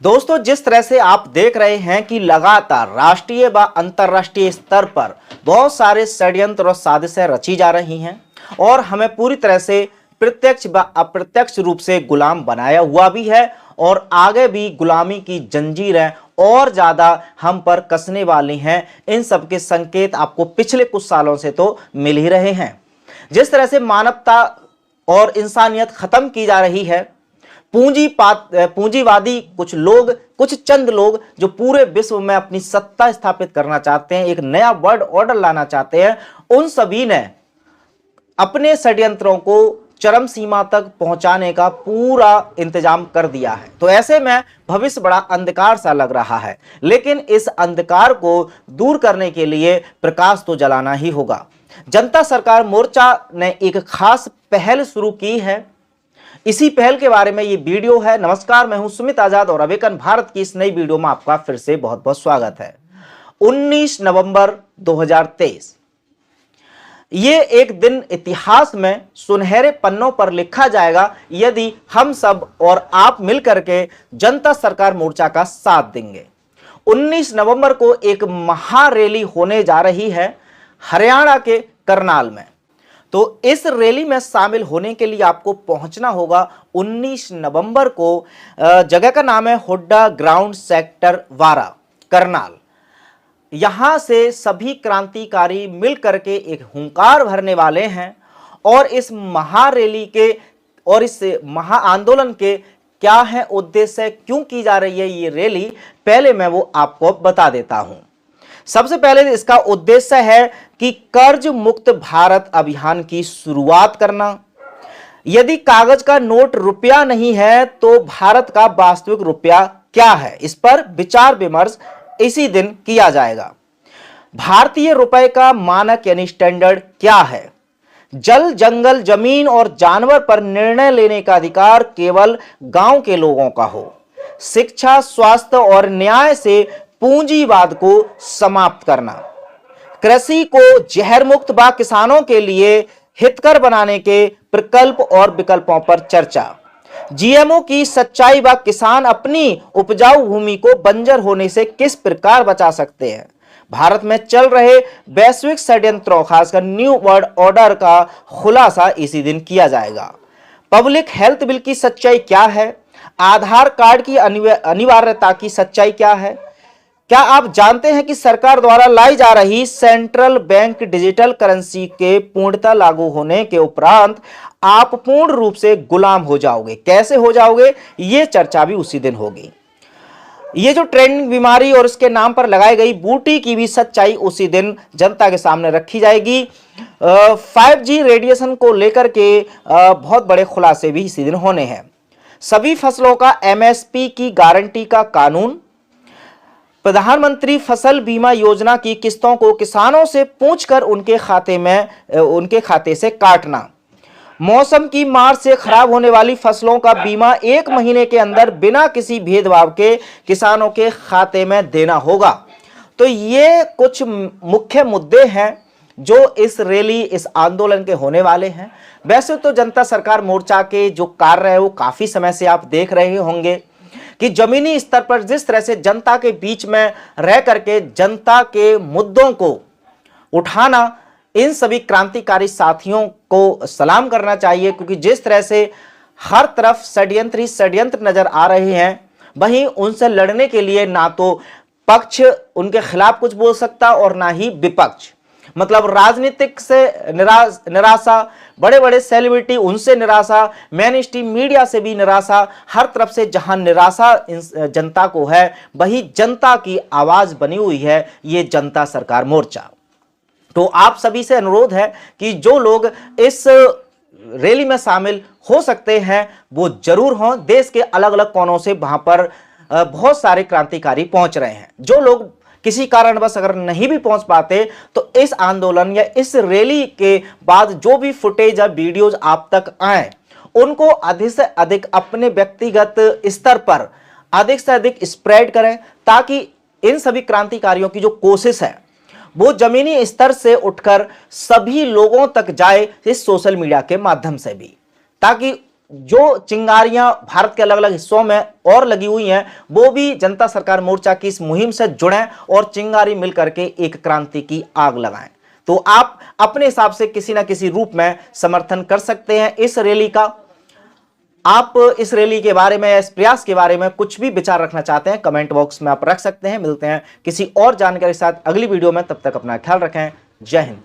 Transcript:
दोस्तों, जिस तरह से आप देख रहे हैं कि लगातार राष्ट्रीय व अंतर्राष्ट्रीय स्तर पर बहुत सारे षड्यंत्र और साजिशें रची जा रही हैं और हमें पूरी तरह से प्रत्यक्ष व अप्रत्यक्ष रूप से गुलाम बनाया हुआ भी है और आगे भी गुलामी की जंजीरें और ज्यादा हम पर कसने वाली हैं। इन सब के संकेत आपको पिछले कुछ सालों से तो मिल ही रहे हैं। जिस तरह से मानवता और इंसानियत खत्म की जा रही है, पूंजीवादी कुछ चंद लोग जो पूरे विश्व में अपनी सत्ता स्थापित करना चाहते हैं, एक नया वर्ल्ड ऑर्डर लाना चाहते हैं, उन सभी ने अपने षड्यंत्रों को चरम सीमा तक पहुंचाने का पूरा इंतजाम कर दिया है। तो ऐसे में भविष्य बड़ा अंधकार सा लग रहा है, लेकिन इस अंधकार को दूर करने के लिए प्रकाश तो जलाना ही होगा। जनता सरकार मोर्चा ने एक खास पहल शुरू की है। इसी पहल के बारे में ये वीडियो है। नमस्कार, मैं हूं सुमित आजाद और अवेकन भारत की इस नई वीडियो में आपका फिर से बहुत बहुत स्वागत है। 19 नवंबर 2023 ये एक दिन इतिहास में सुनहरे पन्नों पर लिखा जाएगा यदि हम सब और आप मिलकर के जनता सरकार मोर्चा का साथ देंगे। 19 नवंबर को एक महारैली होने जा रही है हरियाणा के करनाल में। तो इस रैली में शामिल होने के लिए आपको पहुंचना होगा 19 नवंबर को। जगह का नाम है हुड्डा ग्राउंड, सेक्टर 12, करनाल। यहां से सभी क्रांतिकारी मिल करके एक हुंकार भरने वाले हैं और इस महारैली के और इस महाआंदोलन के क्या है उद्देश्य, क्यों की जा रही है ये रैली, पहले मैं वो आपको बता देता हूं। सबसे पहले इसका उद्देश्य है कि कर्ज मुक्त भारत अभियान की शुरुआत करना। यदि कागज का नोट रुपया नहीं है तो भारत का वास्तविक रुपया क्या है, इस पर विचार विमर्श इसी दिन किया जाएगा। भारतीय रुपए का मानक यानी स्टैंडर्ड क्या है। जल, जंगल, जमीन और जानवर पर निर्णय लेने का अधिकार केवल गांव के लोगों का हो। शिक्षा, स्वास्थ्य और न्याय से पूंजीवाद को समाप्त करना। कृषि को जहर मुक्त व किसानों के लिए हितकर बनाने के प्रकल्प और विकल्पों पर चर्चा। जीएमओ की सच्चाई व किसान अपनी उपजाऊ भूमि को बंजर होने से किस प्रकार बचा सकते हैं। भारत में चल रहे वैश्विक षड्यंत्रों, खासकर न्यू वर्ल्ड ऑर्डर का खुलासा इसी दिन किया जाएगा। पब्लिक हेल्थ बिल की सच्चाई क्या है। आधार कार्ड की अनिवार्यता की सच्चाई क्या है। क्या आप जानते हैं कि सरकार द्वारा लाई जा रही सेंट्रल बैंक डिजिटल करेंसी के पूर्णतः लागू होने के उपरांत आप पूर्ण रूप से गुलाम हो जाओगे। कैसे हो जाओगे, ये चर्चा भी उसी दिन होगी। ये जो ट्रेंडिंग बीमारी और इसके नाम पर लगाई गई बूटी की भी सच्चाई उसी दिन जनता के सामने रखी जाएगी। 5G रेडिएशन को लेकर के बहुत बड़े खुलासे भी इसी दिन होने हैं। सभी फसलों का MSP की गारंटी का कानून। प्रधानमंत्री फसल बीमा योजना की किस्तों को किसानों से पूछकर उनके खाते से काटना। मौसम की मार से खराब होने वाली फसलों का बीमा 1 महीने के अंदर बिना किसी भेदभाव के किसानों के खाते में देना होगा। तो ये कुछ मुख्य मुद्दे हैं जो इस रैली, इस आंदोलन के होने वाले हैं। वैसे तो जनता सरकार मोर्चा के जो कार्य है वो काफी समय से आप देख रहे होंगे कि जमीनी स्तर पर जिस तरह से जनता के बीच में रह करके जनता के मुद्दों को उठाना, इन सभी क्रांतिकारी साथियों को सलाम करना चाहिए, क्योंकि जिस तरह से हर तरफ षड्यंत्र नजर आ रहे हैं, वहीं उनसे लड़ने के लिए ना तो पक्ष उनके खिलाफ कुछ बोल सकता और ना ही विपक्ष। मतलब राजनीतिक से निराशा, बड़े बड़े सेलिब्रिटी उनसे निराशा, मेन स्ट्रीम मीडिया से भी निराशा, हर तरफ से जहां निराशा जनता को है, वही जनता की आवाज बनी हुई है ये जनता सरकार मोर्चा। तो आप सभी से अनुरोध है कि जो लोग इस रैली में शामिल हो सकते हैं वो जरूर हों। देश के अलग अलग कोनों से वहां पर बहुत सारे क्रांतिकारी पहुंच रहे हैं। जो लोग किसी कारणवश अगर नहीं भी पहुंच पाते तो इस आंदोलन या इस रैली के बाद जो भी फुटेज या वीडियोज आप तक आए उनको अधिक से अधिक अपने व्यक्तिगत स्तर पर अधिक से अधिक स्प्रेड करें, ताकि इन सभी क्रांतिकारियों की जो कोशिश है वो जमीनी स्तर से उठकर सभी लोगों तक जाए, इस सोशल मीडिया के माध्यम से भी, ताकि जो चिंगारियां भारत के अलग अलग हिस्सों में और लगी हुई हैं, वो भी जनता सरकार मोर्चा की इस मुहिम से जुड़ें और चिंगारी मिलकर के एक क्रांति की आग लगाएं। तो आप अपने हिसाब से किसी ना किसी रूप में समर्थन कर सकते हैं इस रैली का। आप इस रैली के बारे में, इस प्रयास के बारे में कुछ भी विचार रखना चाहते हैं, कमेंट बॉक्स में आप रख सकते हैं। मिलते हैं किसी और जानकारी के साथ अगली वीडियो में, तब तक अपना ख्याल रखें। जय हिंद।